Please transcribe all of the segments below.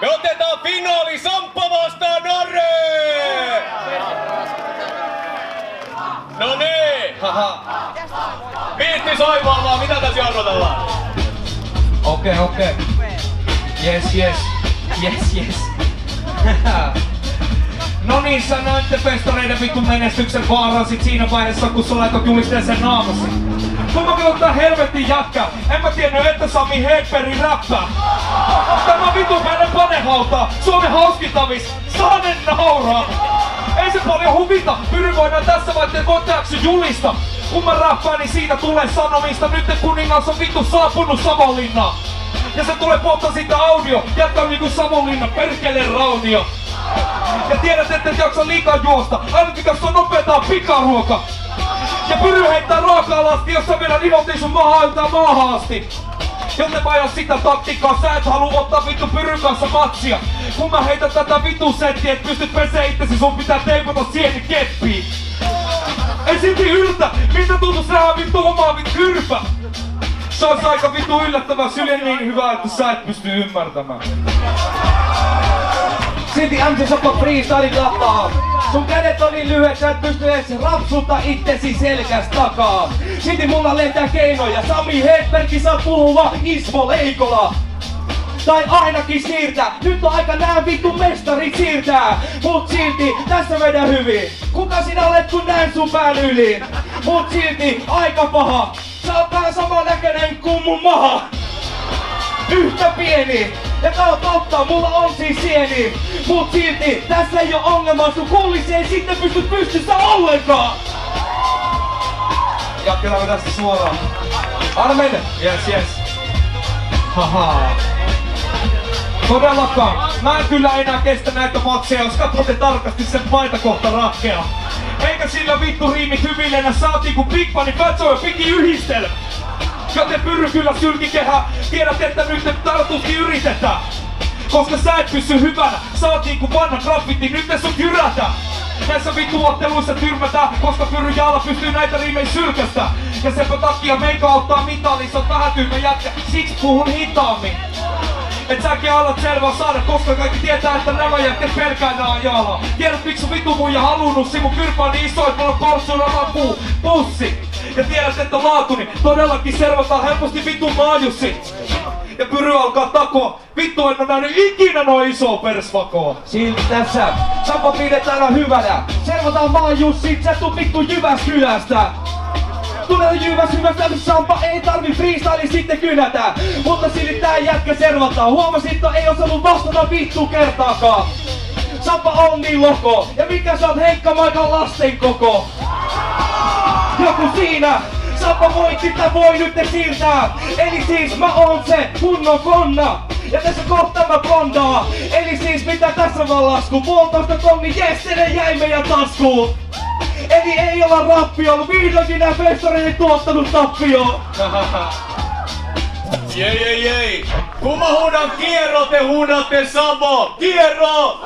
Me otetaan finaali Samppa vastaan Norre! No niin! Biitti soimaan vaan, mitä tässä jarrutellaan? Okei. Yes. No niin, sä näitte festareiden vitun menestyksen vaaran sit siinä vaiheessa, kun sä laitat julisteeseen naamasi. Kuinka ottaa helvetin jätkä? En mä tiennyt, että Sami Hedberg räppää. Tämä vitun meidän panehautaa, Suomen hauskitavis, saanen nauraa. Ei se paljon huvita, pyrivoidaan tässä vaikka koteaksi julista. Kun mä räppään, niin siitä tulee sanomista. Nyt kuningas on vittu saapunut Savonlinnaan. Ja se tulee polttaa siitä audio, jättää niinku Savonlinnan perkeleen raunio. Ja tiedät, että et jaksa liikaa juosta, ainakin jos on nopeetaan pikaruoka. Ja pyry heittää raaka-alasti, jos sä vedän ilotiin sun maahan asti. Joten mä ajan sitä taktiikkaa, sä et halua ottaa vittu Pyryn kanssa matsia. Kun mä heitän tätä vittu settiä, et pystyt pesee itsesi, sun pitää teipata sieni keppiin. Ei silti yltä, miltä tuntuis nähdä vittu omaa vittu kyrpä. Se on aika vittu yllättävää, syljen niin hyvä, että sä et pysty ymmärtämään. Silti MC Soppa freestyle lataa. Sun kädet on niin lyhyet, sä et pysty edes rapsuta itsesi selkästä takaa. Silti mulla lentää keinoja, Sami Hedberg saa puhuva Ismo Leikola. Tai ainakin siirtää, nyt on aika nää vittu mestarit siirtää. Mut silti, tässä vedän hyvin. Kuka sinä olet kun näen sun pään yli? Mut silti, aika paha. Sä oot vähän saman näköinen kuin mun maha. Yhtä pieni. Ja tää on totta, mulla on siis sieni. Mut silti, tässä ei oo ongelmaa, sun kuulisi ei sitten pysty pystyssä ollenkaan. Jatketaan tästä suoraan. Armen! Yes. Haha. Todellakaan. Mä en kyllä enää kestä näitä matseja, jos katsotte tarkasti sen paita kohta rakkea. Eikä sillä vittu riimit hyville enää saatiin kun Big Bunny katsoo ja piki yhdistelmä. Joten Pyry kyllä sylkikehä, tiedät että nyt tartuskin yritetään. Koska sä et pysy hyvänä, saatiin kun vanha graffiti, nyt ne sun jyrätä. Näissä vittuotteluissa tyrmätään, koska Pyry Jaala pystyy näitä riimejä sylkästä. Ja senpä takia meikä ottaa mitalin, se on vähän tyhmä jätkä, siksi puhun hitaammin. Et säkin alat selvää saada, koska kaikki tietää, että nämä jätket pelkää nää Jaalaa. Tiedät miksi vittu muija halunnut, mun kyrpä on niin iso, et mulla on kortsun oma pussi. Ja tiedät, että laatuni todellakin servataan helposti vittu maajussi. Ja Pyry alkaa takoa. Vittu en oo nähnyt ikinä noin isoa persvakoa. Silti tässä, Sampa pidetään hyvänä. Servataan maajussit, sä tuut vittu Jyväskylästä. Tulee Jyväskylästä, Sampa ei tarvi freestyle sitten kynätä. Mutta silti tää jätkä servataan. Huomasit, että ei osannut vastata vittu kertaakaan. Sampa on niin loko. Ja mikä sä oot Heikka Maikan lasten koko? Joku siinä! Sampa voitti, tää voi nyt siirtää. Eli siis mä oon se kunnon konna. Ja tässä kohta mä blondaa. Eli siis mitä tässä vaan lasku? 1,5 tonni, jes, se jäi meidän taskuun. Eli ei olla rappio, vihdoinkin nää festareille tuottanut tappio. Jei. Kun mä huudan kierro, te huudatte Savo. Kierro!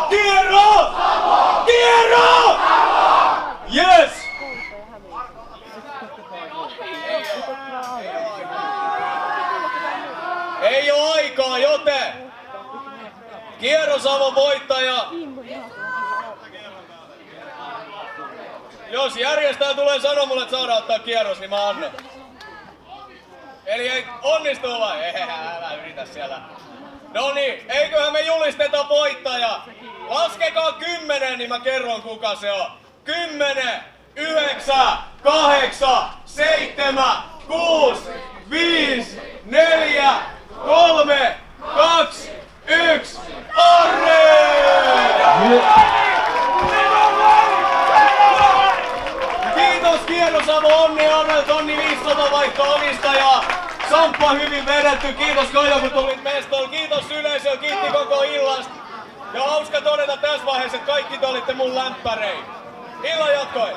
Kierro! Kierro! Yes! Ei oo aikaa, joten Kierro Savon voittaja. Jos järjestää tulee sanoa mulle, että saadaan ottaa kierros, niin mä annan. Eli ei onnistuu vai? Älä yritä siellä. No niin, eiköhän me julisteta voittaja. Laskekaa 10, niin mä kerron kuka se on. 10, 9, 8, 7, 6, 5, 4, 3, 2, 1, Arre! Kiitos Kierro Savo, onni Arre, tonni 500 vaihto omistaja. Samppa hyvin vedetty, kiitos Kaija kun tulit mestoon, kiitos yleisö, kiitti koko illasta. Ja hauska todeta tässä vaiheessa, että kaikki te olitte mun lämpärei. Illan jatkoi!